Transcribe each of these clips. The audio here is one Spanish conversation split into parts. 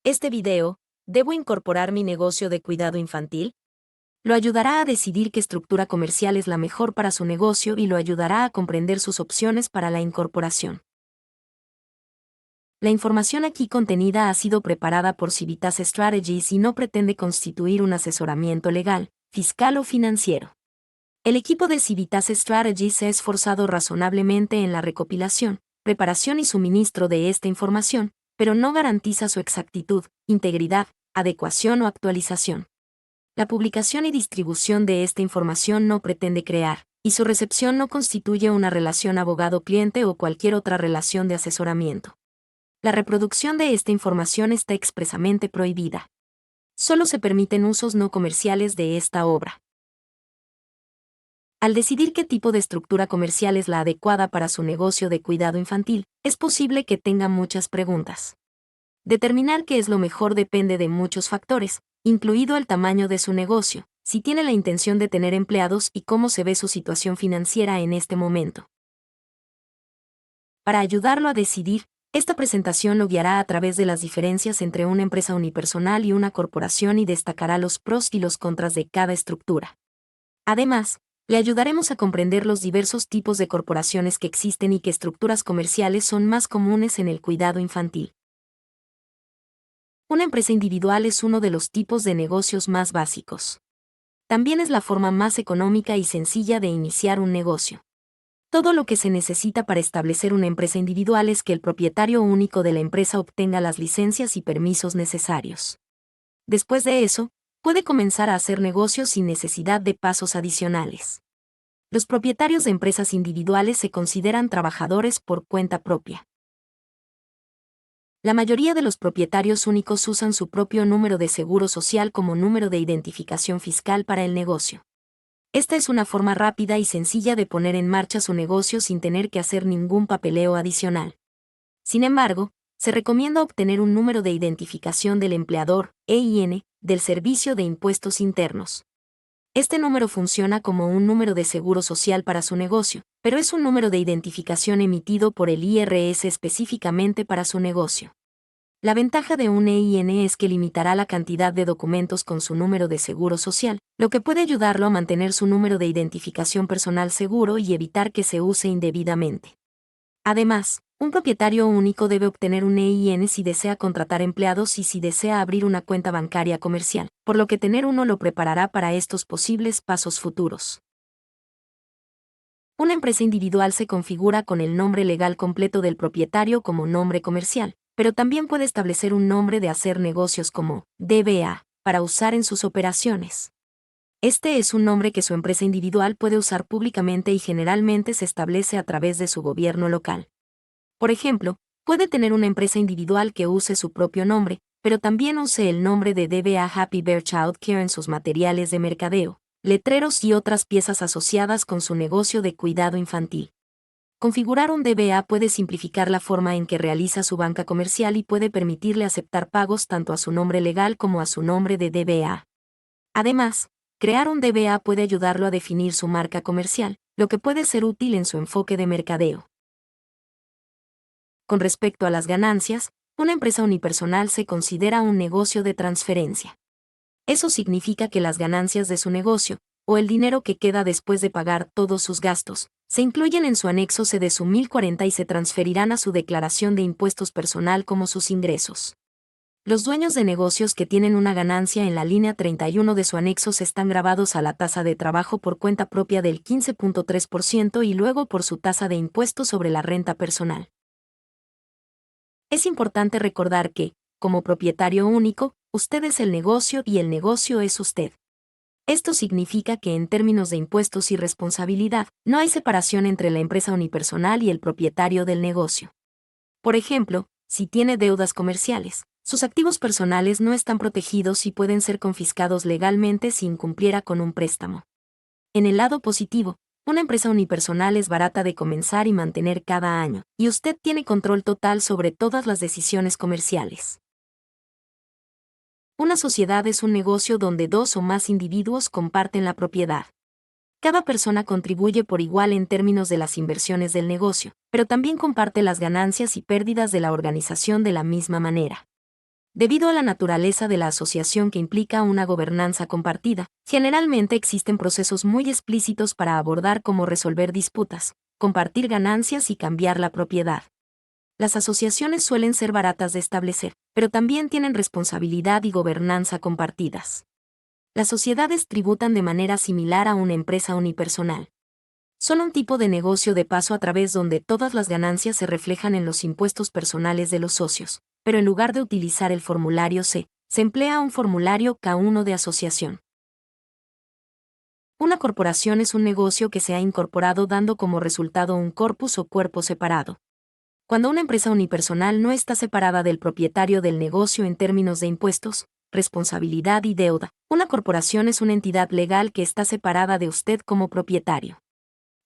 Este video, ¿debo incorporar mi negocio de cuidado infantil? Lo ayudará a decidir qué estructura comercial es la mejor para su negocio y lo ayudará a comprender sus opciones para la incorporación. La información aquí contenida ha sido preparada por Civitas Strategies y no pretende constituir un asesoramiento legal, fiscal o financiero. El equipo de Civitas Strategies se ha esforzado razonablemente en la recopilación, preparación y suministro de esta información, pero no garantiza su exactitud, integridad, adecuación o actualización. La publicación y distribución de esta información no pretende crear, y su recepción no constituye una relación abogado-cliente o cualquier otra relación de asesoramiento. La reproducción de esta información está expresamente prohibida. Solo se permiten usos no comerciales de esta obra. Al decidir qué tipo de estructura comercial es la adecuada para su negocio de cuidado infantil, es posible que tenga muchas preguntas. Determinar qué es lo mejor depende de muchos factores, incluido el tamaño de su negocio, si tiene la intención de tener empleados y cómo se ve su situación financiera en este momento. Para ayudarlo a decidir, esta presentación lo guiará a través de las diferencias entre una empresa unipersonal y una corporación y destacará los pros y los contras de cada estructura. Además, le ayudaremos a comprender los diversos tipos de corporaciones que existen y qué estructuras comerciales son más comunes en el cuidado infantil. Una empresa individual es uno de los tipos de negocios más básicos. También es la forma más económica y sencilla de iniciar un negocio. Todo lo que se necesita para establecer una empresa individual es que el propietario único de la empresa obtenga las licencias y permisos necesarios. Después de eso, puede comenzar a hacer negocios sin necesidad de pasos adicionales. Los propietarios de empresas individuales se consideran trabajadores por cuenta propia. La mayoría de los propietarios únicos usan su propio número de seguro social como número de identificación fiscal para el negocio. Esta es una forma rápida y sencilla de poner en marcha su negocio sin tener que hacer ningún papeleo adicional. Sin embargo, se recomienda obtener un número de identificación del empleador, EIN, del Servicio de Impuestos Internos. Este número funciona como un número de seguro social para su negocio, pero es un número de identificación emitido por el IRS específicamente para su negocio. La ventaja de un EIN es que limitará la cantidad de documentos con su número de seguro social, lo que puede ayudarlo a mantener su número de identificación personal seguro y evitar que se use indebidamente. Además, un propietario único debe obtener un EIN si desea contratar empleados y si desea abrir una cuenta bancaria comercial, por lo que tener uno lo preparará para estos posibles pasos futuros. Una empresa individual se configura con el nombre legal completo del propietario como nombre comercial, pero también puede establecer un nombre de hacer negocios como DBA, para usar en sus operaciones. Este es un nombre que su empresa individual puede usar públicamente y generalmente se establece a través de su gobierno local. Por ejemplo, puede tener una empresa individual que use su propio nombre, pero también use el nombre de DBA Happy Bear Child Care en sus materiales de mercadeo, letreros y otras piezas asociadas con su negocio de cuidado infantil. Configurar un DBA puede simplificar la forma en que realiza su banca comercial y puede permitirle aceptar pagos tanto a su nombre legal como a su nombre de DBA. Además, crear un DBA puede ayudarlo a definir su marca comercial, lo que puede ser útil en su enfoque de mercadeo. Con respecto a las ganancias, una empresa unipersonal se considera un negocio de transferencia. Eso significa que las ganancias de su negocio, o el dinero que queda después de pagar todos sus gastos, se incluyen en su anexo C de su 1040 y se transferirán a su declaración de impuestos personal como sus ingresos. Los dueños de negocios que tienen una ganancia en la línea 31 de su anexo C están grabados a la tasa de trabajo por cuenta propia del 15.3% y luego por su tasa de impuestos sobre la renta personal. Es importante recordar que, como propietario único, usted es el negocio y el negocio es usted. Esto significa que en términos de impuestos y responsabilidad, no hay separación entre la empresa unipersonal y el propietario del negocio. Por ejemplo, si tiene deudas comerciales, sus activos personales no están protegidos y pueden ser confiscados legalmente si incumpliera con un préstamo. En el lado positivo, una empresa unipersonal es barata de comenzar y mantener cada año, y usted tiene control total sobre todas las decisiones comerciales. Una sociedad es un negocio donde dos o más individuos comparten la propiedad. Cada persona contribuye por igual en términos de las inversiones del negocio, pero también comparte las ganancias y pérdidas de la organización de la misma manera. Debido a la naturaleza de la asociación que implica una gobernanza compartida, generalmente existen procesos muy explícitos para abordar cómo resolver disputas, compartir ganancias y cambiar la propiedad. Las asociaciones suelen ser baratas de establecer, pero también tienen responsabilidad y gobernanza compartidas. Las sociedades tributan de manera similar a una empresa unipersonal. Son un tipo de negocio de paso a través donde todas las ganancias se reflejan en los impuestos personales de los socios, pero en lugar de utilizar el formulario C, se emplea un formulario K1 de asociación. Una corporación es un negocio que se ha incorporado dando como resultado un corpus o cuerpo separado. Cuando una empresa unipersonal no está separada del propietario del negocio en términos de impuestos, responsabilidad y deuda, una corporación es una entidad legal que está separada de usted como propietario.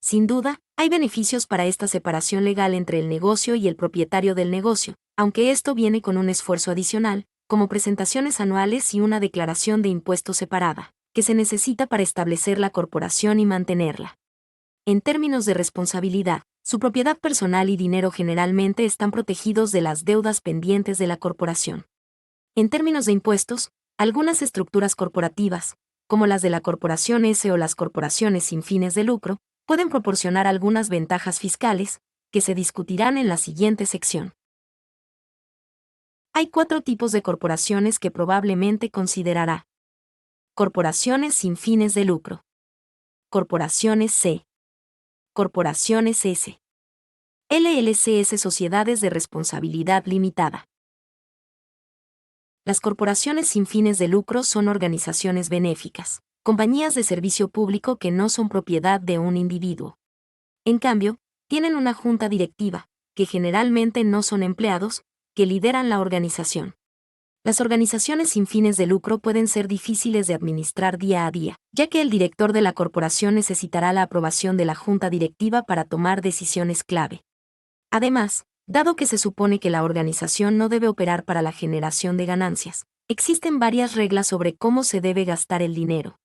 Sin duda, hay beneficios para esta separación legal entre el negocio y el propietario del negocio, aunque esto viene con un esfuerzo adicional, como presentaciones anuales y una declaración de impuestos separada, que se necesita para establecer la corporación y mantenerla. En términos de responsabilidad, su propiedad personal y dinero generalmente están protegidos de las deudas pendientes de la corporación. En términos de impuestos, algunas estructuras corporativas, como las de la Corporación S o las corporaciones sin fines de lucro, pueden proporcionar algunas ventajas fiscales, que se discutirán en la siguiente sección. Hay 4 tipos de corporaciones que probablemente considerará. Corporaciones sin fines de lucro. Corporaciones C. Corporaciones S. LLCs, sociedades de responsabilidad limitada. Las corporaciones sin fines de lucro son organizaciones benéficas, compañías de servicio público que no son propiedad de un individuo. En cambio, tienen una junta directiva, que generalmente no son empleados, que lideran la organización. Las organizaciones sin fines de lucro pueden ser difíciles de administrar día a día, ya que el director de la corporación necesitará la aprobación de la junta directiva para tomar decisiones clave. Además, dado que se supone que la organización no debe operar para la generación de ganancias, existen varias reglas sobre cómo se debe gastar el dinero.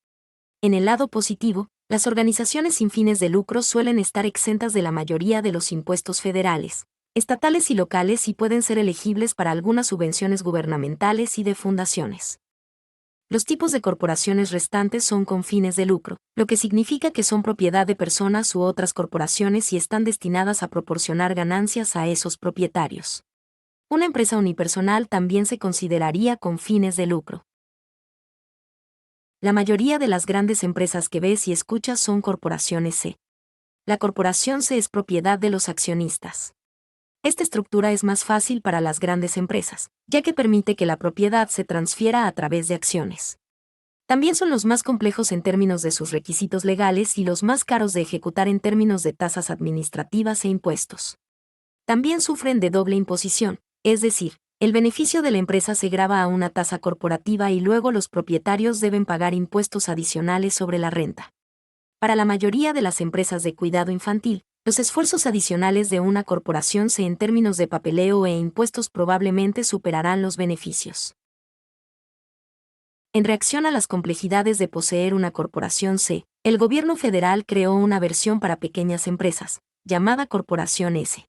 En el lado positivo, las organizaciones sin fines de lucro suelen estar exentas de la mayoría de los impuestos federales, estatales y locales y pueden ser elegibles para algunas subvenciones gubernamentales y de fundaciones. Los tipos de corporaciones restantes son con fines de lucro, lo que significa que son propiedad de personas u otras corporaciones y están destinadas a proporcionar ganancias a esos propietarios. Una empresa unipersonal también se consideraría con fines de lucro. La mayoría de las grandes empresas que ves y escuchas son corporaciones C. La corporación C es propiedad de los accionistas. Esta estructura es más fácil para las grandes empresas, ya que permite que la propiedad se transfiera a través de acciones. También son los más complejos en términos de sus requisitos legales y los más caros de ejecutar en términos de tasas administrativas e impuestos. También sufren de doble imposición, es decir, el beneficio de la empresa se grava a una tasa corporativa y luego los propietarios deben pagar impuestos adicionales sobre la renta. Para la mayoría de las empresas de cuidado infantil, los esfuerzos adicionales de una corporación C en términos de papeleo e impuestos probablemente superarán los beneficios. En reacción a las complejidades de poseer una corporación C, el gobierno federal creó una versión para pequeñas empresas, llamada Corporación S.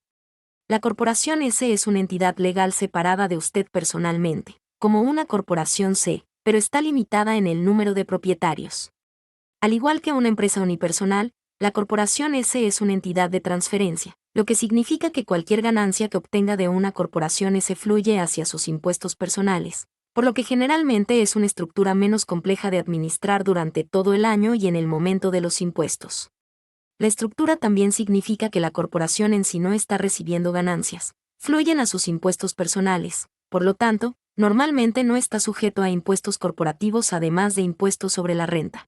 La Corporación S es una entidad legal separada de usted personalmente, como una corporación C, pero está limitada en el número de propietarios. Al igual que una empresa unipersonal, la Corporación S es una entidad de transferencia, lo que significa que cualquier ganancia que obtenga de una corporación S fluye hacia sus impuestos personales, por lo que generalmente es una estructura menos compleja de administrar durante todo el año y en el momento de los impuestos. La estructura también significa que la corporación en sí no está recibiendo ganancias, fluyen a sus impuestos personales, por lo tanto, normalmente no está sujeto a impuestos corporativos además de impuestos sobre la renta.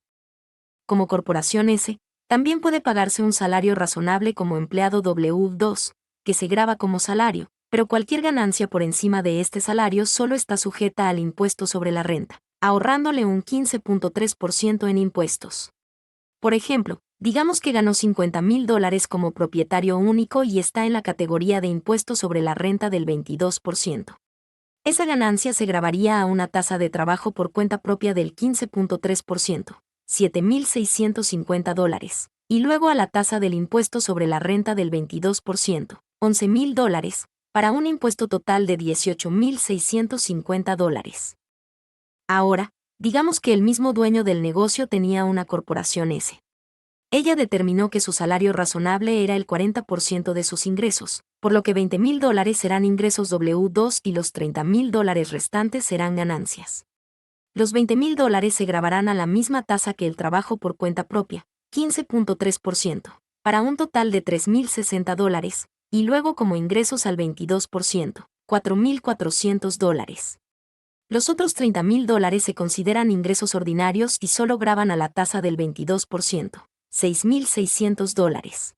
Como corporación S, también puede pagarse un salario razonable como empleado W2, que se grava como salario, pero cualquier ganancia por encima de este salario solo está sujeta al impuesto sobre la renta, ahorrándole un 15.3% en impuestos. Por ejemplo, digamos que ganó $50,000 como propietario único y está en la categoría de impuestos sobre la renta del 22%. Esa ganancia se gravaría a una tasa de trabajo por cuenta propia del 15.3%. $7,650, y luego a la tasa del impuesto sobre la renta del 22%, $11,000, para un impuesto total de $18,650. Ahora, digamos que el mismo dueño del negocio tenía una corporación S. Ella determinó que su salario razonable era el 40% de sus ingresos, por lo que $20,000 serán ingresos W2 y los $30,000 restantes serán ganancias. Los $20,000 se gravarán a la misma tasa que el trabajo por cuenta propia, 15.3%, para un total de $3,060, y luego como ingresos al 22%, $4,400. Los otros $30,000 se consideran ingresos ordinarios y solo gravan a la tasa del 22%, $6,600.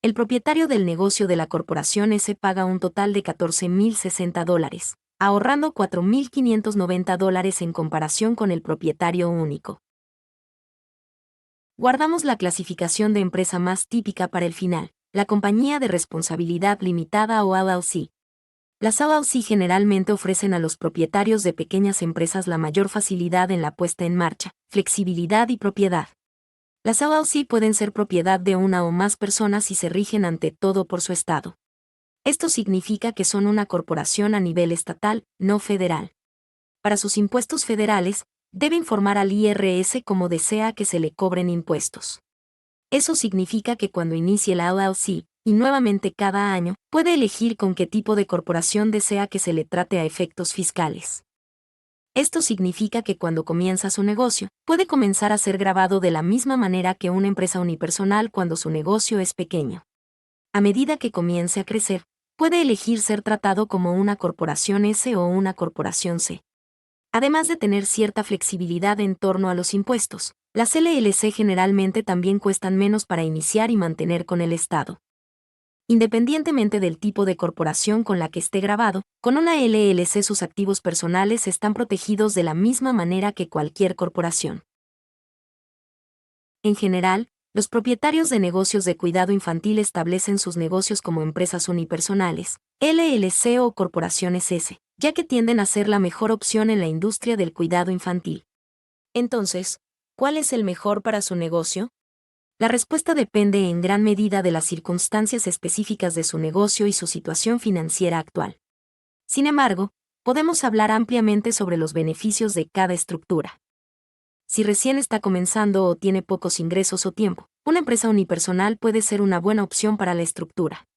El propietario del negocio de la corporación S paga un total de $14,060, ahorrando $4,590 en comparación con el propietario único. Guardamos la clasificación de empresa más típica para el final, la compañía de responsabilidad limitada o LLC. Las LLC generalmente ofrecen a los propietarios de pequeñas empresas la mayor facilidad en la puesta en marcha, flexibilidad y propiedad. Las LLC pueden ser propiedad de una o más personas y se rigen ante todo por su estado. Esto significa que son una corporación a nivel estatal, no federal. Para sus impuestos federales, debe informar al IRS como desea que se le cobren impuestos. Eso significa que cuando inicie la LLC, y nuevamente cada año, puede elegir con qué tipo de corporación desea que se le trate a efectos fiscales. Esto significa que cuando comienza su negocio, puede comenzar a ser grabado de la misma manera que una empresa unipersonal cuando su negocio es pequeño. A medida que comience a crecer, puede elegir ser tratado como una corporación S o una corporación C. Además de tener cierta flexibilidad en torno a los impuestos, las LLC generalmente también cuestan menos para iniciar y mantener con el Estado. Independientemente del tipo de corporación con la que esté grabado, con una LLC sus activos personales están protegidos de la misma manera que cualquier corporación. En general, los propietarios de negocios de cuidado infantil establecen sus negocios como empresas unipersonales, LLC o corporaciones S, ya que tienden a ser la mejor opción en la industria del cuidado infantil. Entonces, ¿cuál es el mejor para su negocio? La respuesta depende en gran medida de las circunstancias específicas de su negocio y su situación financiera actual. Sin embargo, podemos hablar ampliamente sobre los beneficios de cada estructura. Si recién está comenzando o tiene pocos ingresos o tiempo, una empresa unipersonal puede ser una buena opción para la estructura.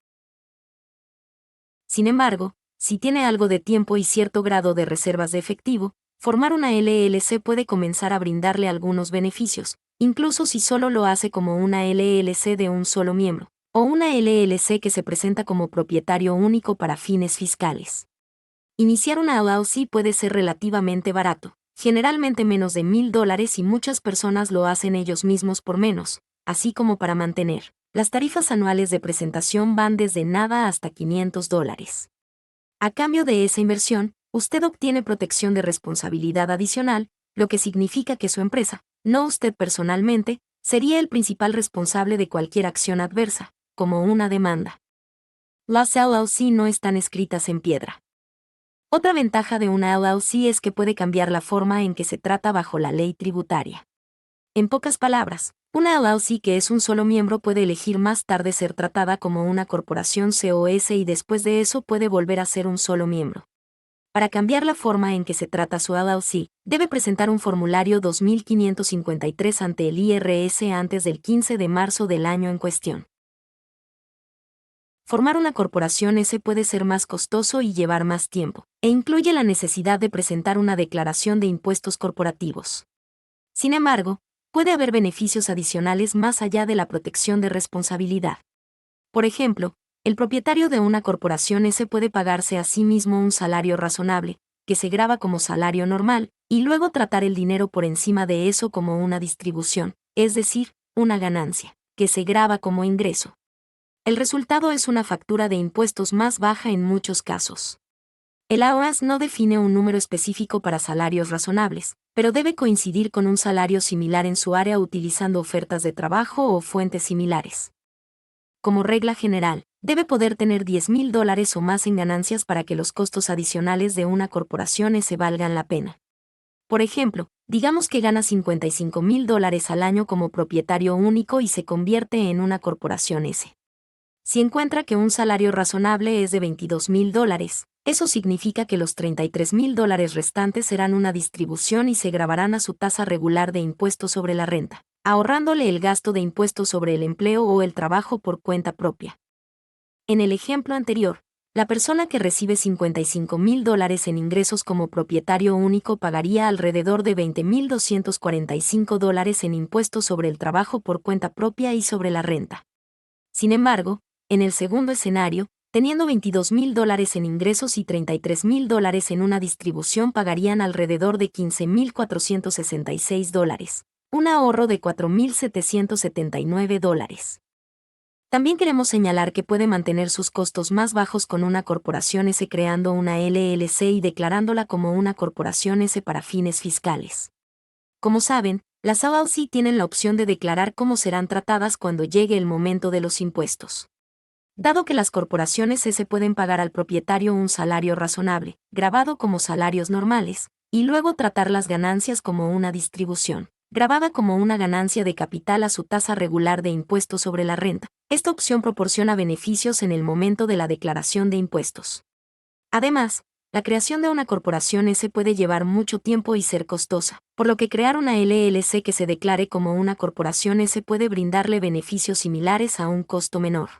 Sin embargo, si tiene algo de tiempo y cierto grado de reservas de efectivo, formar una LLC puede comenzar a brindarle algunos beneficios, incluso si solo lo hace como una LLC de un solo miembro, o una LLC que se presenta como propietario único para fines fiscales. Iniciar una LLC puede ser relativamente barato, generalmente menos de $1,000 y muchas personas lo hacen ellos mismos por menos, así como para mantener. Las tarifas anuales de presentación van desde nada hasta $500. A cambio de esa inversión, usted obtiene protección de responsabilidad adicional, lo que significa que su empresa, no usted personalmente, sería el principal responsable de cualquier acción adversa, como una demanda. Las LLC no están escritas en piedra. Otra ventaja de una LLC es que puede cambiar la forma en que se trata bajo la ley tributaria. En pocas palabras, una LLC que es un solo miembro puede elegir más tarde ser tratada como una corporación COS y después de eso puede volver a ser un solo miembro. Para cambiar la forma en que se trata su LLC, debe presentar un formulario 2553 ante el IRS antes del 15 de marzo del año en cuestión. Formar una corporación S puede ser más costoso y llevar más tiempo, e incluye la necesidad de presentar una declaración de impuestos corporativos. Sin embargo, puede haber beneficios adicionales más allá de la protección de responsabilidad. Por ejemplo, el propietario de una corporación S puede pagarse a sí mismo un salario razonable, que se grava como salario normal, y luego tratar el dinero por encima de eso como una distribución, es decir, una ganancia, que se grava como ingreso. El resultado es una factura de impuestos más baja en muchos casos. El IRS no define un número específico para salarios razonables, pero debe coincidir con un salario similar en su área utilizando ofertas de trabajo o fuentes similares. Como regla general, debe poder tener $10,000 o más en ganancias para que los costos adicionales de una corporación se valgan la pena. Por ejemplo, digamos que gana $55,000 al año como propietario único y se convierte en una corporación S. Si encuentra que un salario razonable es de $22,000, eso significa que los $33,000 restantes serán una distribución y se gravarán a su tasa regular de impuestos sobre la renta, ahorrándole el gasto de impuestos sobre el empleo o el trabajo por cuenta propia. En el ejemplo anterior, la persona que recibe $55,000 en ingresos como propietario único pagaría alrededor de $20,245 en impuestos sobre el trabajo por cuenta propia y sobre la renta. Sin embargo, en el segundo escenario, teniendo $22,000 en ingresos y $33,000 en una distribución, pagarían alrededor de $15,466, un ahorro de $4,779. También queremos señalar que puede mantener sus costos más bajos con una corporación S creando una LLC y declarándola como una corporación S para fines fiscales. Como saben, las LLC tienen la opción de declarar cómo serán tratadas cuando llegue el momento de los impuestos. Dado que las corporaciones S pueden pagar al propietario un salario razonable, grabado como salarios normales, y luego tratar las ganancias como una distribución, grabada como una ganancia de capital a su tasa regular de impuestos sobre la renta, esta opción proporciona beneficios en el momento de la declaración de impuestos. Además, la creación de una corporación S puede llevar mucho tiempo y ser costosa, por lo que crear una LLC que se declare como una corporación S puede brindarle beneficios similares a un costo menor.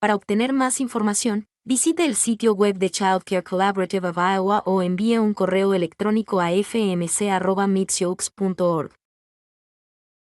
Para obtener más información, visite el sitio web de Child Care Collaborative of Iowa o envíe un correo electrónico a fmc@mitseux.org.